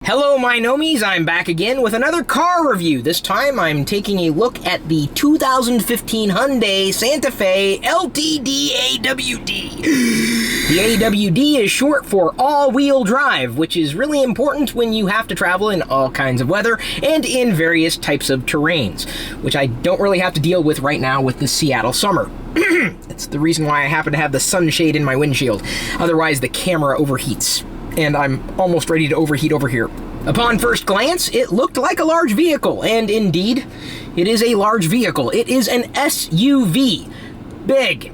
Hello my nomies, I'm back again with another car review. This time I'm taking a look at the 2015 Hyundai Santa Fe LTD AWD. The AWD is short for all-wheel drive, which is really important when you have to travel in all kinds of weather and in various types of terrains, which I don't really have to deal with right now with the Seattle summer. That's the reason why I happen to have the sunshade in my windshield. Otherwise the camera overheats. And I'm almost ready to overheat over here. Upon first glance, it looked like a large vehicle, and indeed, it is a large vehicle. It is an SUV. Big.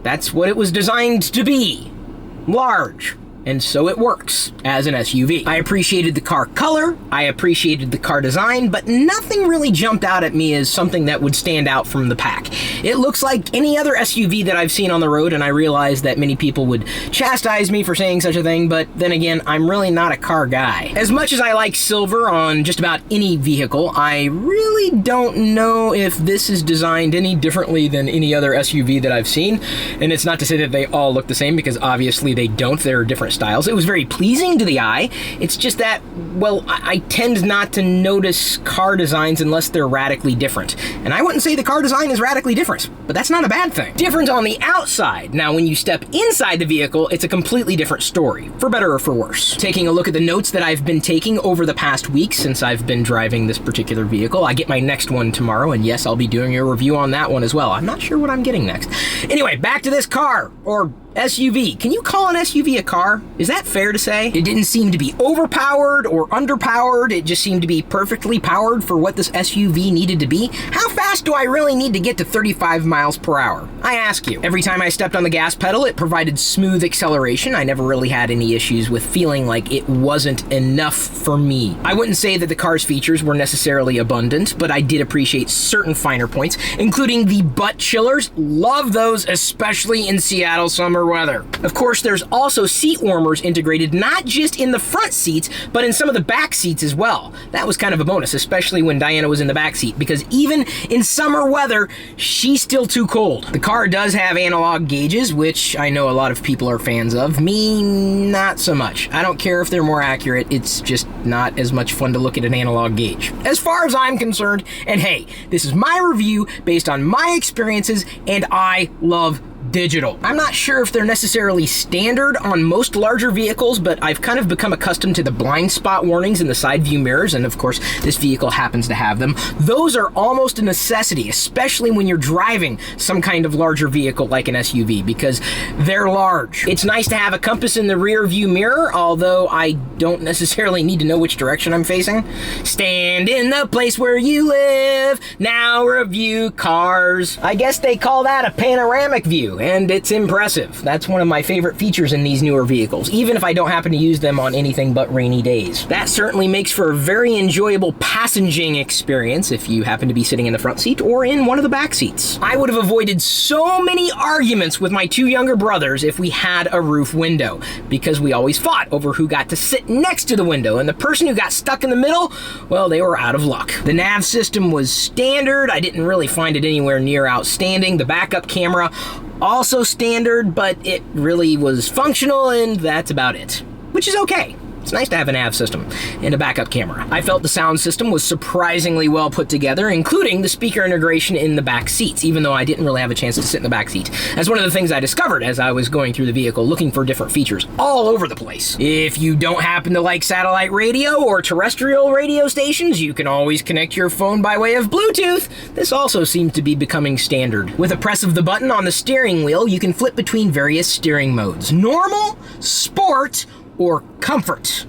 That's what it was designed to be. Large. And so it works as an SUV. I appreciated the car color, I appreciated the car design, but nothing really jumped out at me as something that would stand out from the pack. It looks like any other SUV that I've seen on the road, and I realize that many people would chastise me for saying such a thing, but then again, I'm really not a car guy. As much as I like silver on just about any vehicle, I really don't know if this is designed any differently than any other SUV that I've seen. And it's not to say that they all look the same, because obviously they don't. There are different styles. It was very pleasing to the eye. It's just that, well, I tend not to notice car designs unless they're radically different. And I wouldn't say the car design is radically different, but that's not a bad thing. Different on the outside. Now, when you step inside the vehicle, it's a completely different story, for better or for worse. Taking a look at the notes that I've been taking over the past week since I've been driving this particular vehicle. I get my next one tomorrow, and yes, I'll be doing a review on that one as well. I'm not sure what I'm getting next. Anyway, back to this car, or SUV. Can you call an SUV a car? Is that fair to say? It didn't seem to be overpowered or underpowered. It just seemed to be perfectly powered for what this SUV needed to be. How fast do I really need to get to 35 miles per hour? I ask you. Every time I stepped on the gas pedal, it provided smooth acceleration. I never really had any issues with feeling like it wasn't enough for me. I wouldn't say that the car's features were necessarily abundant, but I did appreciate certain finer points, including the butt chillers. Love those, especially in Seattle summer weather. Of course, there's also seat warmers integrated not just in the front seats, but in some of the back seats as well. That was kind of a bonus, especially when Diana was in the back seat, because even in summer weather, she's still too cold. The car does have analog gauges, which I know a lot of people are fans of. Me, not so much. I don't care if they're more accurate, it's just not as much fun to look at an analog gauge. As far as I'm concerned, and hey, this is my review based on my experiences, and I love digital. I'm not sure if they're necessarily standard on most larger vehicles, but I've kind of become accustomed to the blind spot warnings in the side view mirrors, and of course this vehicle happens to have them. Those are almost a necessity, especially when you're driving some kind of larger vehicle like an SUV, because they're large. It's nice to have a compass in the rear view mirror, although I don't necessarily need to know which direction I'm facing. Stand in the place where you live, now review cars. I guess they call that a panoramic view, and it's impressive. That's one of my favorite features in these newer vehicles, even if I don't happen to use them on anything but rainy days. That certainly makes for a very enjoyable passenging experience if you happen to be sitting in the front seat or in one of the back seats. I would have avoided so many arguments with my two younger brothers if we had a roof window, because we always fought over who got to sit next to the window, and the person who got stuck in the middle, well, they were out of luck. The Nav system was standard. I didn't really find it anywhere near outstanding. The backup camera, also standard, but it really was functional, and that's about it. Which is okay. It's nice to have a nav system and a backup camera. I felt the sound system was surprisingly well put together, including the speaker integration in the back seats, even though I didn't really have a chance to sit in the back seat. That's one of the things I discovered as I was going through the vehicle looking for different features all over the place. If you don't happen to like satellite radio or terrestrial radio stations, you can always connect your phone by way of Bluetooth. This also seems to be becoming standard. With a press of the button on the steering wheel, you can flip between various steering modes: normal, sport, or comfort.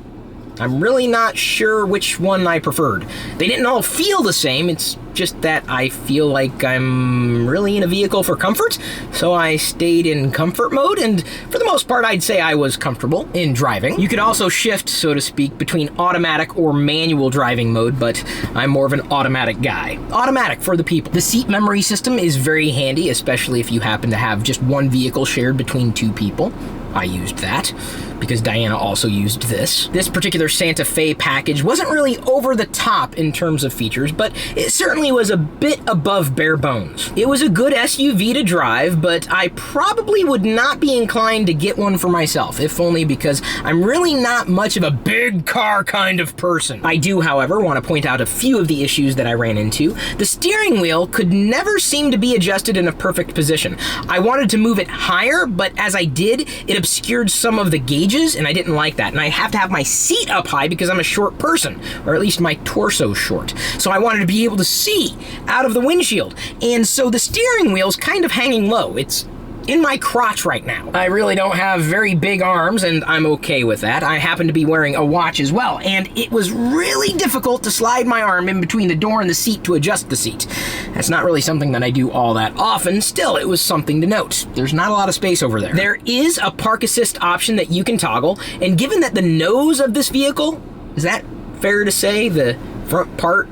I'm really not sure which one I preferred. They didn't all feel the same, it's just that I feel like I'm really in a vehicle for comfort, so I stayed in comfort mode, and for the most part I'd say I was comfortable in driving. You could also shift, so to speak, between automatic or manual driving mode, but I'm more of an automatic guy. Automatic for the people. The seat memory system is very handy, especially if you happen to have just one vehicle shared between two people. I used that. because Diana also used this. This particular Santa Fe package wasn't really over the top in terms of features, but it certainly was a bit above bare bones. It was a good SUV to drive, but I probably would not be inclined to get one for myself, if only because I'm really not much of a big car kind of person. I do, however, want to point out a few of the issues that I ran into. The steering wheel could never seem to be adjusted in a perfect position. I wanted to move it higher, but as I did, it obscured some of the gauges, and I didn't like that. And I have to have my seat up high because I'm a short person, or at least my torso's short. So I wanted to be able to see out of the windshield. And so the steering wheel's kind of hanging low. It's in my crotch right now. I really don't have very big arms, and I'm okay with that. I happen to be wearing a watch as well, and it was really difficult to slide my arm in between the door and the seat to adjust the seat. That's not really something that I do all that often. Still, it was something to note. There's not a lot of space over there. There is a park assist option that you can toggle, and given that the nose of this vehicle, is that fair to say, the front part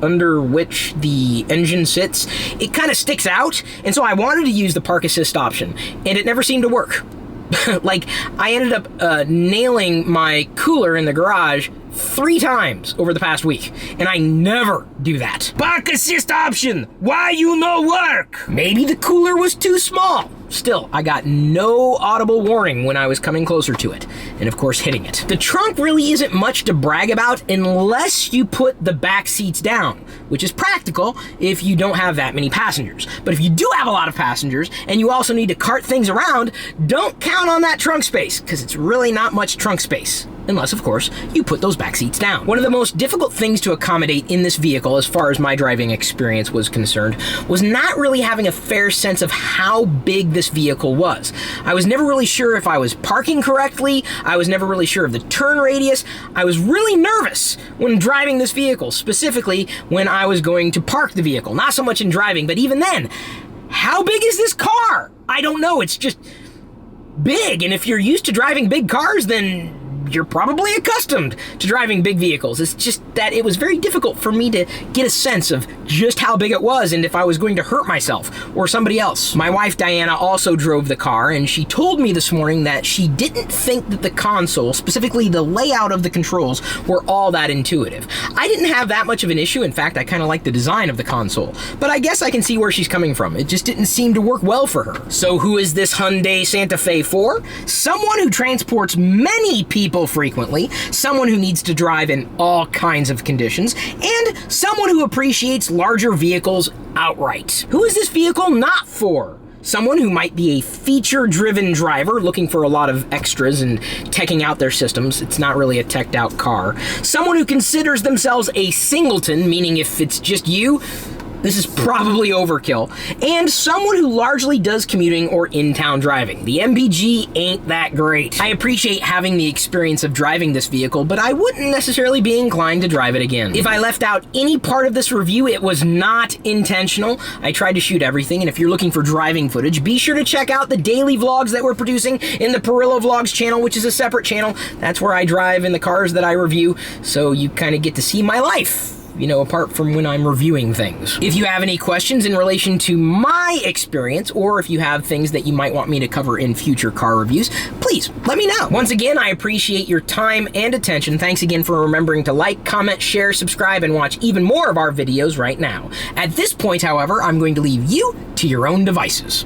under which the engine sits, it kind of sticks out, and so I wanted to use the park assist option, and it never seemed to work. Like, I ended up nailing my cooler in the garage 3 times over the past week, and I never do that. Park assist option, why you no work? Maybe the cooler was too small. Still, I got no audible warning when I was coming closer to it, and of course hitting it. The trunk really isn't much to brag about unless you put the back seats down, which is practical if you don't have that many passengers. But if you do have a lot of passengers, and you also need to cart things around, don't count on that trunk space, because it's really not much trunk space. Unless, of course, you put those back seats down. One of the most difficult things to accommodate in this vehicle, as far as my driving experience was concerned, was not really having a fair sense of how big this vehicle was. I was never really sure if I was parking correctly. I was never really sure of the turn radius. I was really nervous when driving this vehicle, specifically when I was going to park the vehicle. Not so much in driving, but even then, how big is this car? I don't know, it's just big, and if you're used to driving big cars, then you're probably accustomed to driving big vehicles. It's just that it was very difficult for me to get a sense of just how big it was and if I was going to hurt myself or somebody else. My wife Diana also drove the car, and she told me this morning that she didn't think that the console, specifically the layout of the controls, were all that intuitive. I didn't have that much of an issue. In fact, I kind of like the design of the console, but I guess I can see where she's coming from. It just didn't seem to work well for her. So who is this Hyundai Santa Fe for? Someone who transports many people frequently, someone who needs to drive in all kinds of conditions, and someone who appreciates larger vehicles outright. Who is this vehicle not for? Someone who might be a feature-driven driver looking for a lot of extras and teching out their systems. It's not really a teched out car. Someone who considers themselves a singleton, meaning if it's just you, this is probably overkill. And someone who largely does commuting or in-town driving. The MPG ain't that great. I appreciate having the experience of driving this vehicle, but I wouldn't necessarily be inclined to drive it again. If I left out any part of this review, it was not intentional. I tried to shoot everything, and if you're looking for driving footage, be sure to check out the daily vlogs that we're producing in the Pirillo Vlogs channel, which is a separate channel. That's where I drive in the cars that I review, so you kind of get to see my life, you know, apart from when I'm reviewing things. If you have any questions in relation to my experience, or if you have things that you might want me to cover in future car reviews, please let me know. Once again, I appreciate your time and attention. Thanks again for remembering to like, comment, share, subscribe, and watch even more of our videos right now. At this point, however, I'm going to leave you to your own devices.